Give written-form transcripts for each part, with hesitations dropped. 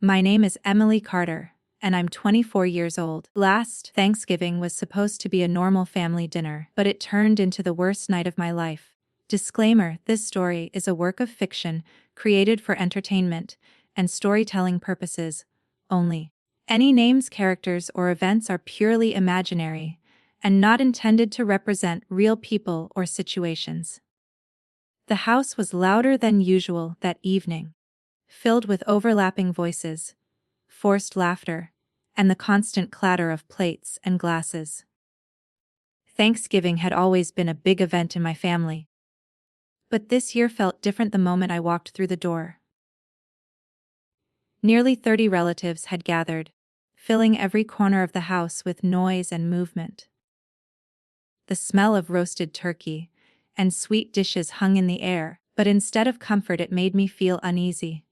My name is Emily Carter, and I'm 24 years old. Last Thanksgiving was supposed to be a normal family dinner, but it turned into the worst night of my life. Disclaimer: this story is a work of fiction created for entertainment and storytelling purposes only. Any names, characters, or events are purely imaginary and not intended to represent real people or situations. The house was louder than usual that evening, filled with overlapping voices, forced laughter, and the constant clatter of plates and glasses. Thanksgiving had always been a big event in my family, but this year felt different the moment I walked through the door. Nearly 30 relatives had gathered, filling every corner of the house with noise and movement. The smell of roasted turkey and sweet dishes hung in the air, but instead of comfort it made me feel uneasy.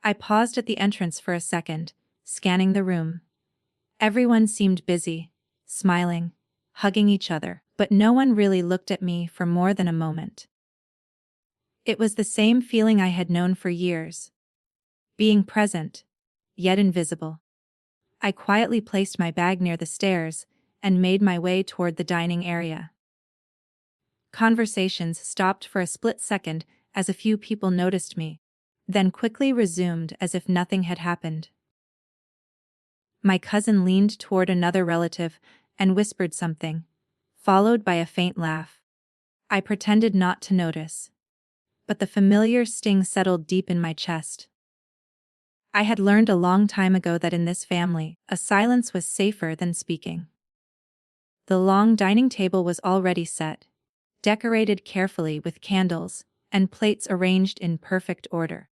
I paused at the entrance for a second, scanning the room. Everyone seemed busy, smiling, hugging each other, but no one really looked at me for more than a moment. It was the same feeling I had known for years. Being present, yet invisible. I quietly placed my bag near the stairs and made my way toward the dining area. Conversations stopped for a split second as a few people noticed me, then quickly resumed as if nothing had happened. My cousin leaned toward another relative and whispered something, followed by a faint laugh. I pretended not to notice, but the familiar sting settled deep in my chest. I had learned a long time ago that in this family, a silence was safer than speaking. The long dining table was already set, decorated carefully with candles and plates arranged in perfect order.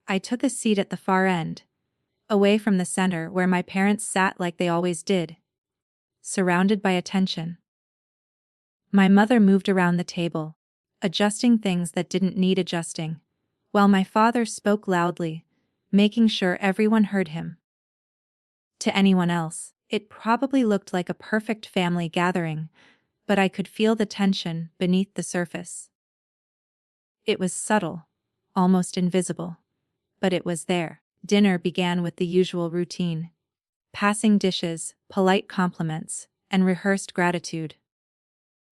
I took a seat at the far end, away from the center where my parents sat like they always did, surrounded by attention. My mother moved around the table, adjusting things that didn't need adjusting, while my father spoke loudly, making sure everyone heard him. To anyone else, it probably looked like a perfect family gathering, but I could feel the tension beneath the surface. It was subtle, almost invisible, but it was there. Dinner began with the usual routine: passing dishes, polite compliments, and rehearsed gratitude.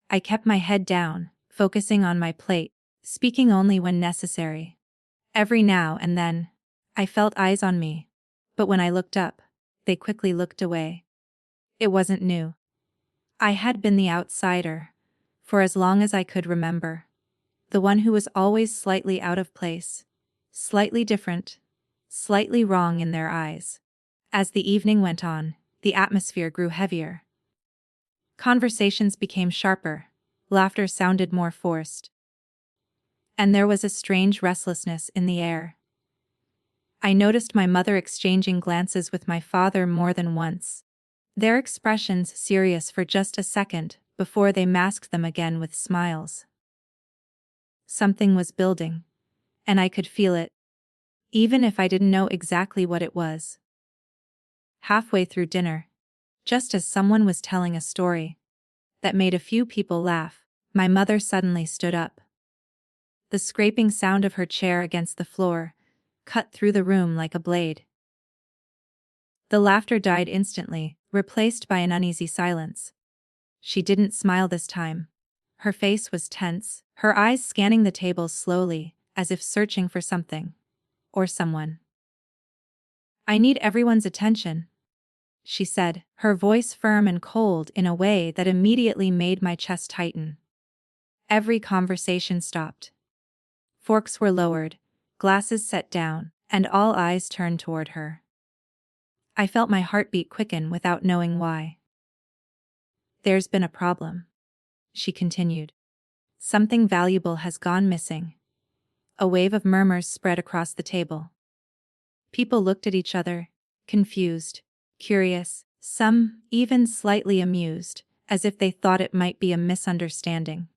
I kept my head down, focusing on my plate, speaking only when necessary. Every now and then, I felt eyes on me, but when I looked up, they quickly looked away. It wasn't new. I had been the outsider, for as long as I could remember. The one who was always slightly out of place, slightly different, slightly wrong in their eyes. As the evening went on, the atmosphere grew heavier. Conversations became sharper, laughter sounded more forced. And there was a strange restlessness in the air. I noticed my mother exchanging glances with my father more than once, their expressions serious for just a second before they masked them again with smiles. Something was building, and I could feel it, even if I didn't know exactly what it was. Halfway through dinner, just as someone was telling a story that made a few people laugh, my mother suddenly stood up. The scraping sound of her chair against the floor cut through the room like a blade. The laughter died instantly, replaced by an uneasy silence. She didn't smile this time. Her face was tense, her eyes scanning the table slowly, as if searching for something. Or someone. "I need everyone's attention," she said, her voice firm and cold in a way that immediately made my chest tighten. Every conversation stopped. Forks were lowered, glasses set down, and all eyes turned toward her. I felt my heartbeat quicken without knowing why. "There's been a problem," she continued. "Something valuable has gone missing." A wave of murmurs spread across the table. People looked at each other, confused, curious, some even slightly amused, as if they thought it might be a misunderstanding.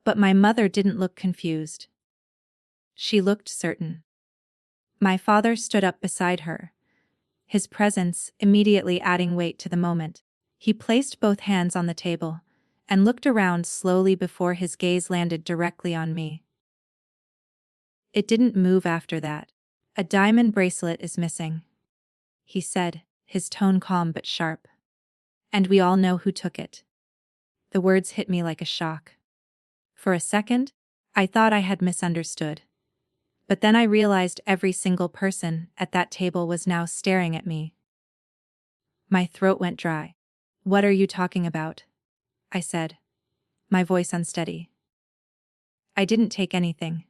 But my mother didn't look confused. She looked certain. My father stood up beside her, his presence immediately adding weight to the moment. He placed both hands on the table and looked around slowly before his gaze landed directly on me. It didn't move after that, A diamond bracelet is missing, he said, his tone calm but sharp. And we all know who took it. The words hit me like a shock. For a second, I thought I had misunderstood. But then I realized every single person at that table was now staring at me. My throat went dry. "What are you talking about?" I said, my voice unsteady. "I didn't take anything."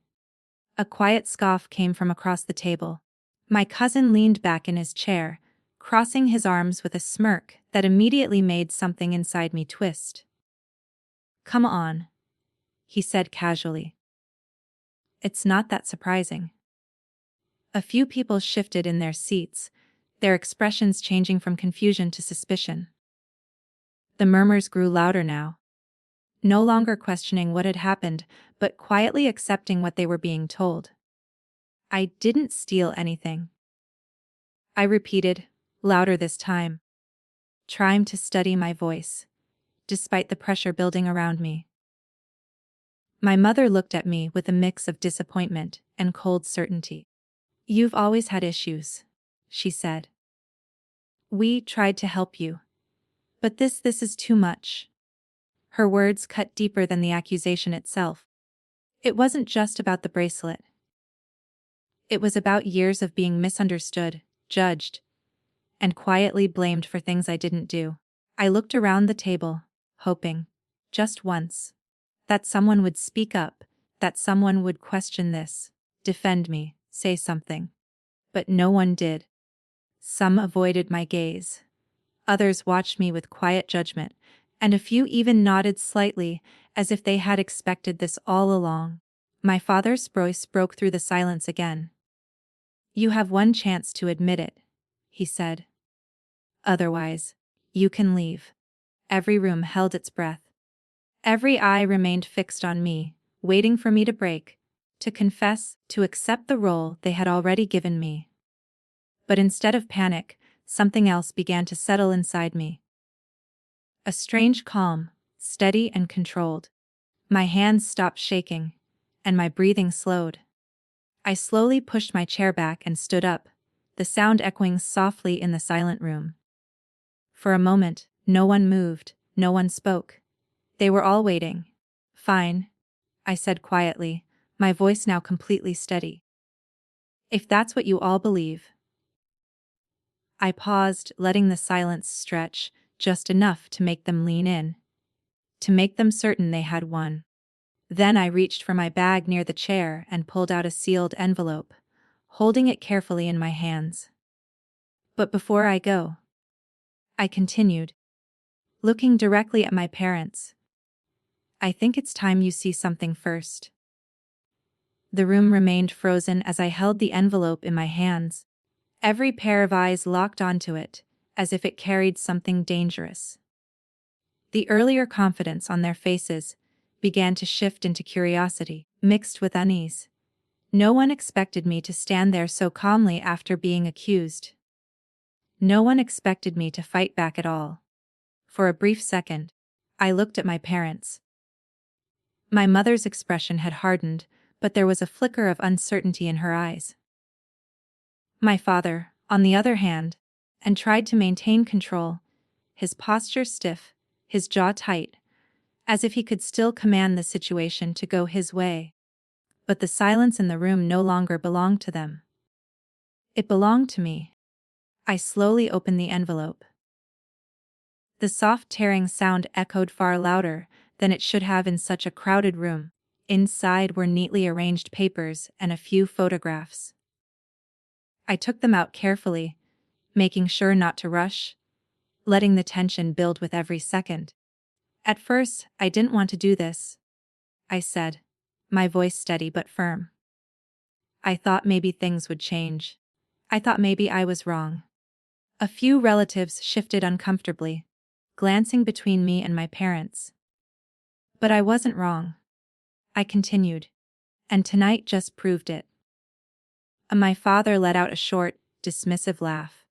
A quiet scoff came from across the table. My cousin leaned back in his chair, crossing his arms with a smirk that immediately made something inside me twist. "Come on," he said casually. "It's not that surprising." A few people shifted in their seats, their expressions changing from confusion to suspicion. The murmurs grew louder now, no longer questioning what had happened, but quietly accepting what they were being told. "I didn't steal anything," I repeated, louder this time, trying to steady my voice, despite the pressure building around me. My mother looked at me with a mix of disappointment and cold certainty. "You've always had issues," she said. "We tried to help you. But this is too much." Her words cut deeper than the accusation itself. It wasn't just about the bracelet. It was about years of being misunderstood, judged, and quietly blamed for things I didn't do. I looked around the table, hoping, just once, that someone would speak up, that someone would question this, defend me, say something. But no one did. Some avoided my gaze. Others watched me with quiet judgment, and a few even nodded slightly, as if they had expected this all along. My father's voice broke through the silence again. "You have one chance to admit it," he said. "Otherwise, you can leave." Every room held its breath. Every eye remained fixed on me, waiting for me to break, to confess, to accept the role they had already given me. But instead of panic, something else began to settle inside me. A strange calm, steady and controlled. My hands stopped shaking, and my breathing slowed. I slowly pushed my chair back and stood up, the sound echoing softly in the silent room. For a moment, no one moved, no one spoke. They were all waiting. "Fine," I said quietly, my voice now completely steady. "If that's what you all believe." I paused, letting the silence stretch, just enough to make them lean in, to make them certain they had won. Then I reached for my bag near the chair and pulled out a sealed envelope, holding it carefully in my hands. "But before I go," I continued, looking directly at my parents, "I think it's time you see something first." The room remained frozen as I held the envelope in my hands, every pair of eyes locked onto it, as if it carried something dangerous. The earlier confidence on their faces began to shift into curiosity, mixed with unease. No one expected me to stand there so calmly after being accused. No one expected me to fight back at all. For a brief second, I looked at my parents. My mother's expression had hardened, but there was a flicker of uncertainty in her eyes. My father, on the other hand, and tried to maintain control, his posture stiff, his jaw tight, as if he could still command the situation to go his way. But the silence in the room no longer belonged to them. It belonged to me. I slowly opened the envelope. The soft tearing sound echoed far louder than it should have in such a crowded room. Inside were neatly arranged papers and a few photographs. I took them out carefully, making sure not to rush, letting the tension build with every second. "At first, I didn't want to do this," I said, my voice steady but firm. "I thought maybe things would change. I thought maybe I was wrong." A few relatives shifted uncomfortably, glancing between me and my parents. "But I wasn't wrong," I continued, "and tonight just proved it." My father let out a short, dismissive laugh.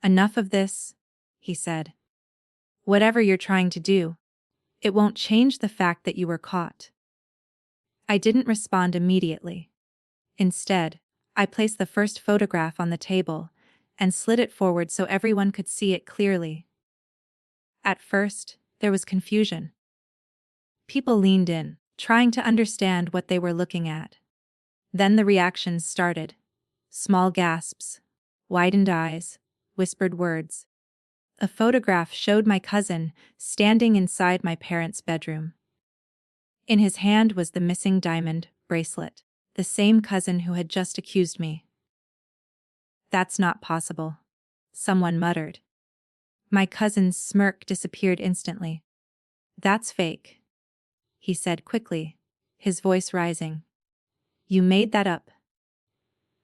"Enough of this," he said. "Whatever you're trying to do, it won't change the fact that you were caught." I didn't respond immediately. Instead, I placed the first photograph on the table and slid it forward so everyone could see it clearly. At first, there was confusion. People leaned in, trying to understand what they were looking at. Then the reactions started. Small gasps, widened eyes, whispered words. A photograph showed my cousin standing inside my parents' bedroom. In his hand was the missing diamond bracelet, the same cousin who had just accused me. "That's not possible," someone muttered. My cousin's smirk disappeared instantly. "That's fake," he said quickly, his voice rising. "You made that up."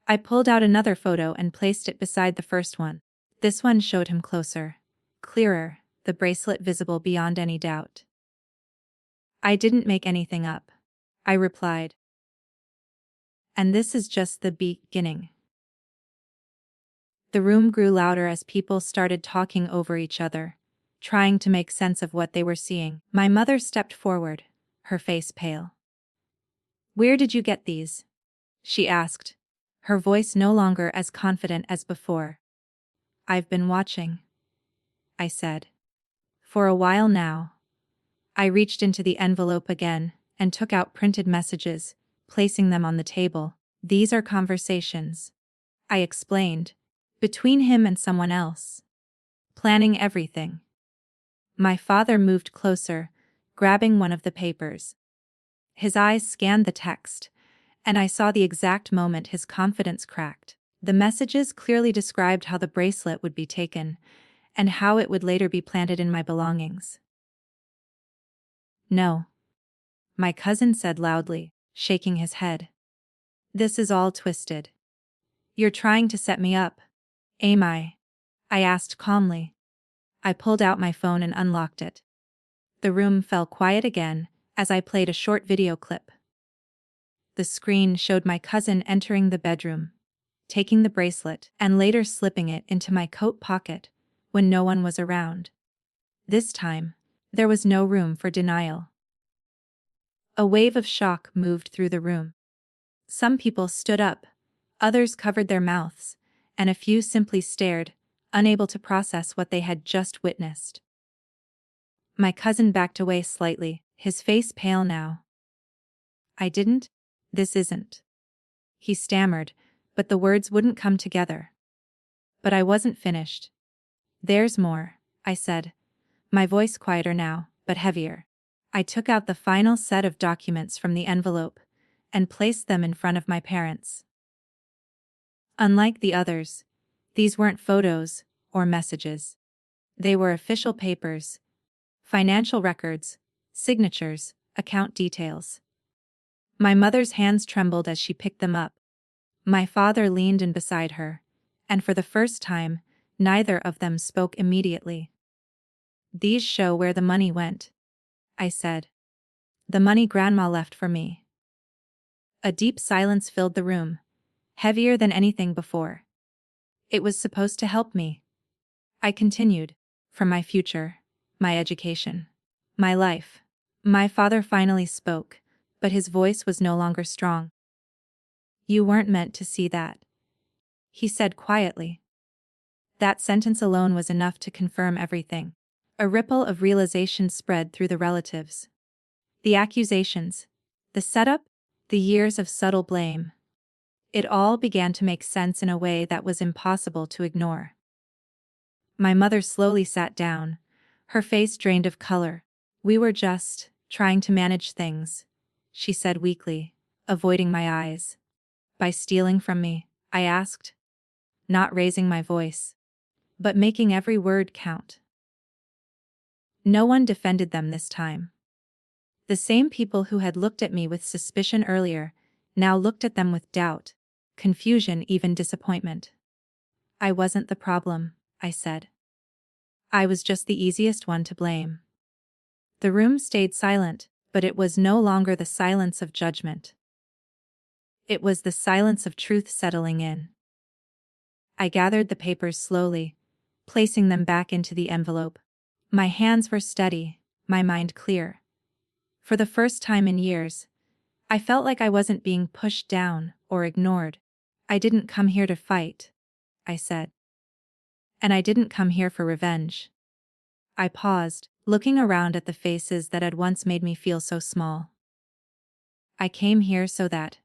I pulled out another photo and placed it beside the first one. This one showed him closer, clearer, the bracelet visible beyond any doubt. "I didn't make anything up," I replied. "And this is just the beginning." The room grew louder as people started talking over each other, trying to make sense of what they were seeing. My mother stepped forward, her face pale. "Where did you get these?" she asked, her voice no longer as confident as before. "I've been watching," I said. "For a while now." I reached into the envelope again and took out printed messages, placing them on the table. "These are conversations," I explained, "between him and someone else. Planning everything." My father moved closer, grabbing one of the papers. His eyes scanned the text, and I saw the exact moment his confidence cracked. The messages clearly described how the bracelet would be taken, and how it would later be planted in my belongings. "No," my cousin said loudly, shaking his head. "This is all twisted. You're trying to set me up, am I?" I asked calmly. I pulled out my phone and unlocked it. The room fell quiet again as I played a short video clip. The screen showed my cousin entering the bedroom, taking the bracelet, and later slipping it into my coat pocket when no one was around. This time, there was no room for denial. A wave of shock moved through the room. Some people stood up, others covered their mouths, and a few simply stared, unable to process what they had just witnessed. My cousin backed away slightly, his face pale now. This isn't," he stammered, but the words wouldn't come together. But I wasn't finished. "There's more," I said, my voice quieter now, but heavier. I took out the final set of documents from the envelope and placed them in front of my parents. Unlike the others, these weren't photos or messages. They were official papers, financial records, signatures, account details. My mother's hands trembled as she picked them up. My father leaned in beside her, and for the first time, neither of them spoke immediately. "These show where the money went," I said. "The money Grandma left for me." A deep silence filled the room, heavier than anything before. "It was supposed to help me," I continued, "for my future, my education, my life." My father finally spoke, but his voice was no longer strong. "You weren't meant to see that," he said quietly. That sentence alone was enough to confirm everything. A ripple of realization spread through the relatives. The accusations, the setup, the years of subtle blame. It all began to make sense in a way that was impossible to ignore. My mother slowly sat down, her face drained of color. "We were just trying to manage things," she said weakly, avoiding my eyes. "By stealing from me?" I asked, not raising my voice, but making every word count. No one defended them this time. The same people who had looked at me with suspicion earlier now looked at them with doubt, confusion, even disappointment. "I wasn't the problem," I said. "I was just the easiest one to blame." The room stayed silent, but it was no longer the silence of judgment. It was the silence of truth settling in. I gathered the papers slowly, placing them back into the envelope. My hands were steady, my mind clear. For the first time in years, I felt like I wasn't being pushed down or ignored. I didn't come here to fight, I said. And I didn't come here for revenge. I paused, looking around at the faces that had once made me feel so small. I came here so that,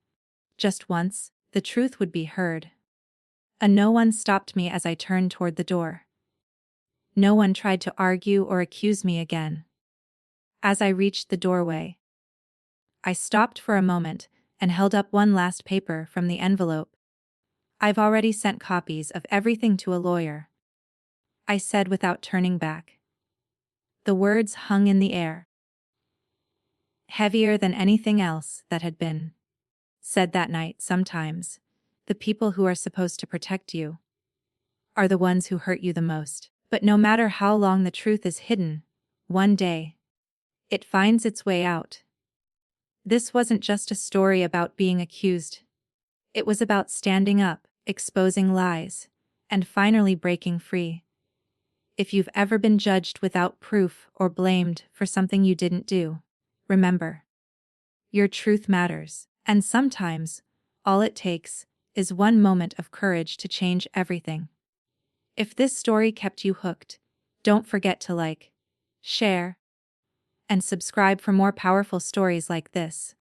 just once, the truth would be heard. And no one stopped me as I turned toward the door. No one tried to argue or accuse me again. As I reached the doorway, I stopped for a moment and held up one last paper from the envelope. I've already sent copies of everything to a lawyer, I said without turning back. The words hung in the air, heavier than anything else that had been said that night. Sometimes, the people who are supposed to protect you are the ones who hurt you the most. But no matter how long the truth is hidden, one day, it finds its way out. This wasn't just a story about being accused. It was about standing up, exposing lies, and finally breaking free. If you've ever been judged without proof or blamed for something you didn't do, remember, your truth matters, and sometimes, all it takes is one moment of courage to change everything. If this story kept you hooked, don't forget to like, share, and subscribe for more powerful stories like this.